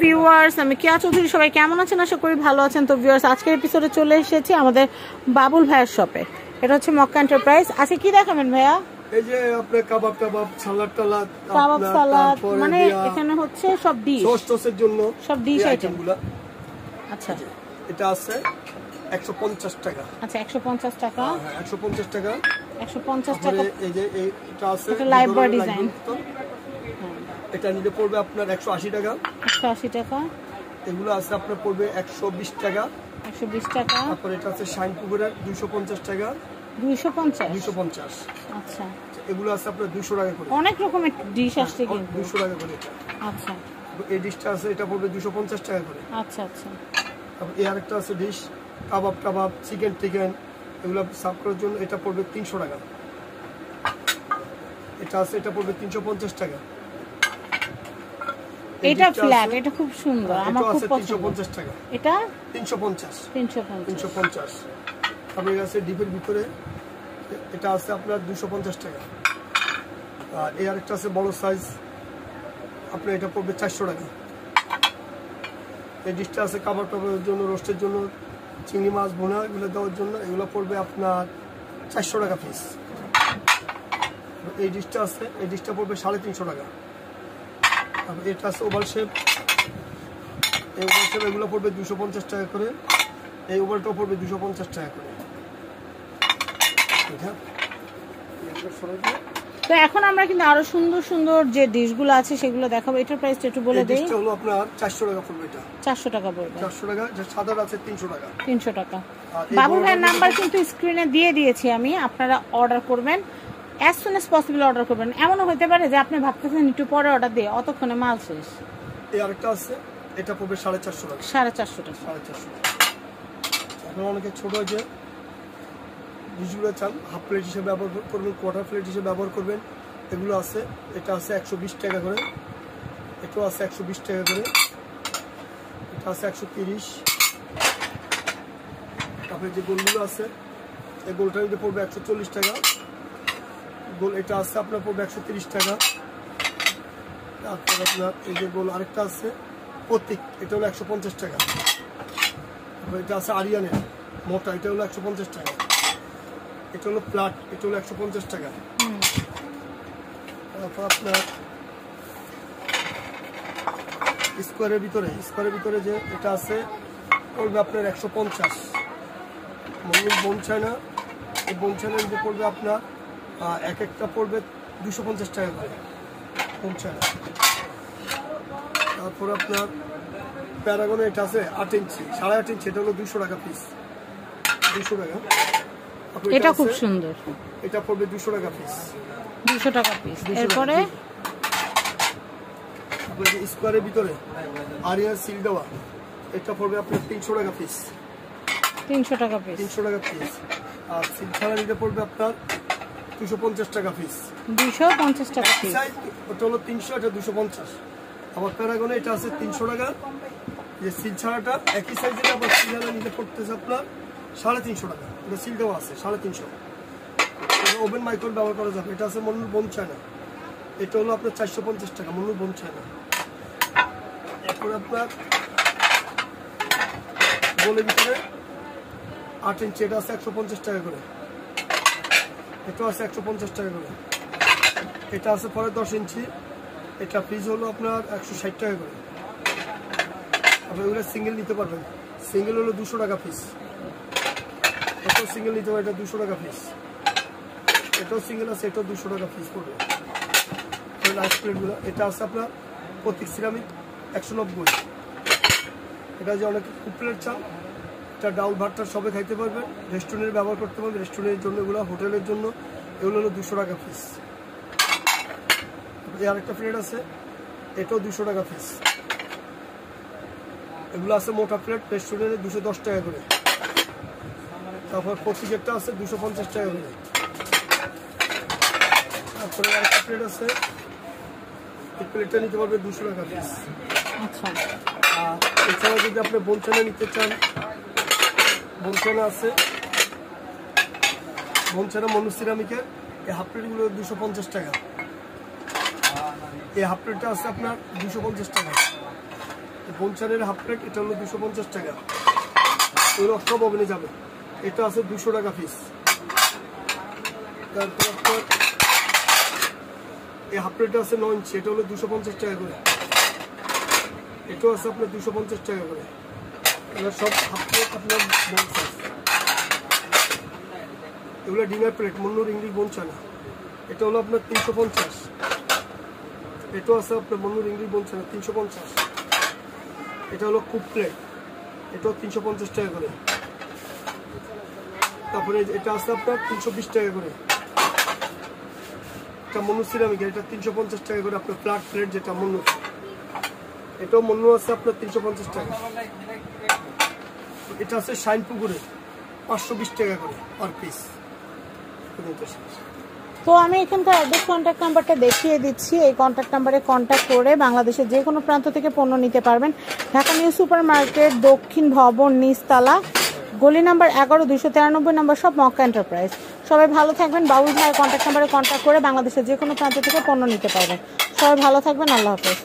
Viewers, আমি কেয়া চৌধুরী। সবাই কেমন আছেন? আশা করি ভালো আছেন। তো ভিউয়ার্স, আজকের এপিসোডে চলে এসেছি আমাদের বাবুল ভাইয়ের শপে। এটা হচ্ছে মক্কা এন্টারপ্রাইজ। আজকে কি দেখাবেন ভাইয়া? এই যে আপনি কাবাব সালাদ টালাদ, কাবাব সালাদ, মানে এখানে হচ্ছে সব ডিশ, সসের জন্য সব ডিশ আইটেমগুলো। আচ্ছা, এটা আছে 150 টাকা। আচ্ছা, 150 টাকা। হ্যাঁ, 150 টাকা। 150 টাকা। এই যে এটা আছে এটা লাইভ বয় ডিজাইন। এটা নিতে পড়বে আপনার 180 টাকা। 180 টাকা। এগুলো আছে আপনার পড়বে 120 টাকা। 120 টাকা। তারপর এটা আছে শাইন পুকুরের 250 টাকা। 250। আচ্ছা, এগুলো আছে আপনার 200 টাকা করে। অনেক রকমের ডিশ আসছে কিন্তু 200 টাকা করে এটা। আচ্ছা, এই ডিশটা আছে, এটা পড়বে 250 টাকা করে। আচ্ছা আচ্ছা। তারপর এই আরেকটা আছে ডিশ কাবাব, চিকেন টিকেন, এগুলো সার্ভ করার জন্য এটা পড়বে 300 টাকা। এটা আছে, এটা পড়বে 350 টাকা। এটা ফ্ল্যাট, এটা খুব সুন্দর, আমার খুব পছন্দ। 350 টাকা। এটা 350। তারপর এটা আছে ডিপের ভিতরে, এটা আছে আপনার 250 টাকা। আর এই আরেকটা আছে বড় সাইজ, আপনার এটা পড়বে 400 টাকা। এই ডিশটা আছে কাবাবের জন্য, রোস্টের জন্য, চিংড়ি মাছ ভুনা এগুলো দেওয়ার জন্য, এগুলো পড়বে আপনার 400 টাকা পিস। এই ডিশটা আছে, এই ডিশটা পড়বে 350 টাকা। তারপর এটা আছে ওভাল শেপ, এই ওভাল শেপ এগুলো পড়বে 250 টাকা করে। এই ওভালটাও পড়বে 250 টাকা করে। তো এখন আমরা কিন্তু আরো সুন্দর সুন্দর যে ডিশগুলো আছে সেগুলো দেখাবো। এটার প্রাইসটা একটু বলে দেই। এটা হলো আপনার 400 টাকা পড়বে। এটা 400 টাকা পড়বে। 400 টাকা। যে সাদা আছে 300 টাকা। 300 টাকা। বাবুল ভাইয়ের নাম্বার কিন্তু স্ক্রিনে দিয়ে দিয়েছি আমি, আপনারা অর্ডার করবেন as soon as possible। Order করবেন। এমনও হতে পারে যে আপনি ভাবতেছেন একটু পরে অর্ডার দিয়ে, অতক্ষণে মাল শেষ। এই আরেকটা আছে, এটা পড়বে 450 টাকা। 450 টাকা। 450 টাকা। আপনারা অনেকে ছোট যে ডিশগুলো চান, হাফ প্লেট হিসেবে ব্যবহার করবেন, কোয়ার্টার প্লেট হিসেবে ব্যবহার করবেন, এগুলো আছে। এটা আছে 120 টাকা করে। এটাও আছে 120 টাকা করে। এটা আছে 130। তারপরে যে গোলগুলো আছে, এই গোলটা নিতে পড়বে 140 টাকা। গোল এটা আছে আপনার পড়বে 130 টাকা। তারপর আপনার এই যে গোল আরেকটা আছে প্রতীক, এটা হলো 150 টাকা। তারপর এটা আছে আরিয়ানের মোটা, এটা হলো 150 টাকা। এটা হলো প্লাট, এটা হলো 150 টাকা। তারপর আপনার স্কোয়ারের ভিতরে যে এটা আছে পড়বে আপনার 150। মঙ্গল বোন চায়না, এই বোন চায়নার যে পড়বে আপনার এক একটা পড়বে 250 টাকা করে বোন চায়না। তারপর আপনার প্যারাগনের এটা আছে 8 ইঞ্চি, 8.5 ইঞ্চি, এটা হলো 200 টাকা পিস। 200 টাকা। এটা খুব সুন্দর, এটা পড়বে 200 টাকা পিস। 200 টাকা পিস। এরপরে স্কোয়ারের ভিতরে আরিয়ান সিল দেওয়া, এটা পড়বে আপনার 300 টাকা পিস। 300 টাকা পিস। 300 টাকা পিস। আর সিল ছাড়া নিতে পড়বে আপনার 250 টাকা পিস। 250 টাকা পিস। ওটা হলো 300, এটা 250। আবার প্যারাগনে এটা আছে 300 টাকা। যে সিল ছাড়াটা একই সাইজের, আবার সিল নিতে পড়তেছে আপনার 350 টাকা। এটা সিল দেওয়া আছে 350। ওভেন মাইক্রোওয়েভ ব্যবহার করা যাবে। এটা আছে মনুর বোন চায়না, এটা হলো আপনার 450 টাকা। মনুর বোন চায়না। এরপরে আপনার গোলের ভিতরে 8 ইঞ্চি, এটা আছে 150 টাকা করে। এটাও আছে 150 টাকা করে। এটা আছে পরে 10 ইঞ্চি, এটা পিস হলো আপনার 160 টাকা করে। আপনি ওগুলো সিঙ্গেল নিতে পারবেন। সিঙ্গেল হলো 200 টাকা পিস। এটাও সিঙ্গেল নিতে পারবেন, এটা 200 টাকা পিস। এটাও সিঙ্গেল আছে, এটাও 200 টাকা পিস পড়বে। লাইট প্লেটগুলো এটা আছে আপনার প্রতীক সিরামিক 190। এটা যে অনেক প্লেট চান, এটা ডাউল ভাতটা সবে খাইতে পারবেন, রেস্টুরেন্টে ব্যবহার করতে পারবেন। রেস্টুরেন্টের জন্য এগুলো, হোটেলের জন্য এগুলো হলো 200 টাকা পিস। এই আরেকটা প্লেট আছে, এটাও 200 টাকা পিস। এগুলো আছে মোটা প্লেট, রেস্টুরেন্টে 210 টাকা করে। তারপর প্রতীকেরটা আছে 250 টাকা করে। তারপরে আরেকটা প্লেট আছে, এই প্লেটটা নিতে পারবে 200 টাকা পিস। আচ্ছা। এছাড়া যদি আপনি বোনচানা নিতে চান, বোনচানা আছে, বোনচানা মনু সিরামিকের। এই হাফ প্লেটগুলো 250 টাকা। এই হাফ প্লেটটা আছে আপনার 250 টাকা। বোনচানের হাফ প্লেট, এটা হলো 250 টাকা। এগুলো সব ওভেনে যাবে। এটা আছে 200 টাকা পিস। তারপর আপনার এই হাফ প্লেট আছে 9 ইঞ্চি, এটা হলো 250 টাকা করে। এটাও আছে আপনার 250 টাকা করে। এগুলো সব হাফ প্লেট আপনার বোনচান। এগুলো ডিনার প্লেট মুন্নুর ইংলিশ বোনচানা, এটা হলো আপনার 350। এটাও আছে আপনার মুন্নুর ইংলিশ বোনচানা 350। এটা হলো কুক প্লেট, এটাও 350 টাকা করে। তারপরে এটা আছে আপনার 320 টাকা করে। এটা মন্নু সিরামিকের, এটা 350 টাকা করে। আপনার ফ্ল্যাট প্লেট যেটা মন্নু, এটাও মন্নু আছে আপনার 350 টাকা। এটা আছে শাইন পুকুরে 520 টাকা করে পার পিস। তো আমি এখানকার অ্যাড্রেস কন্ট্যাক্ট নাম্বারটা দেখিয়ে দিচ্ছি। এই কন্ট্যাক্ট নাম্বারে কন্ট্যাক্ট করে বাংলাদেশের যে কোনো প্রান্ত থেকে পণ্য নিতে পারবেন। ঢাকা নিউ সুপার মার্কেট, দক্ষিণ ভবন, নিচতলা, গলি নাম্বার 11, 293 নম্বর, সব মক্কা এন্টারপ্রাইজ। সবাই ভালো থাকবেন। বাবুল ভাইয়ের কন্ট্যাক্ট নাম্বারে কন্ট্যাক্ট করে বাংলাদেশের যে কোনো প্রান্ত থেকে পণ্য নিতে পারবেন। সবাই ভালো থাকবেন। আল্লাহ হাফেজ।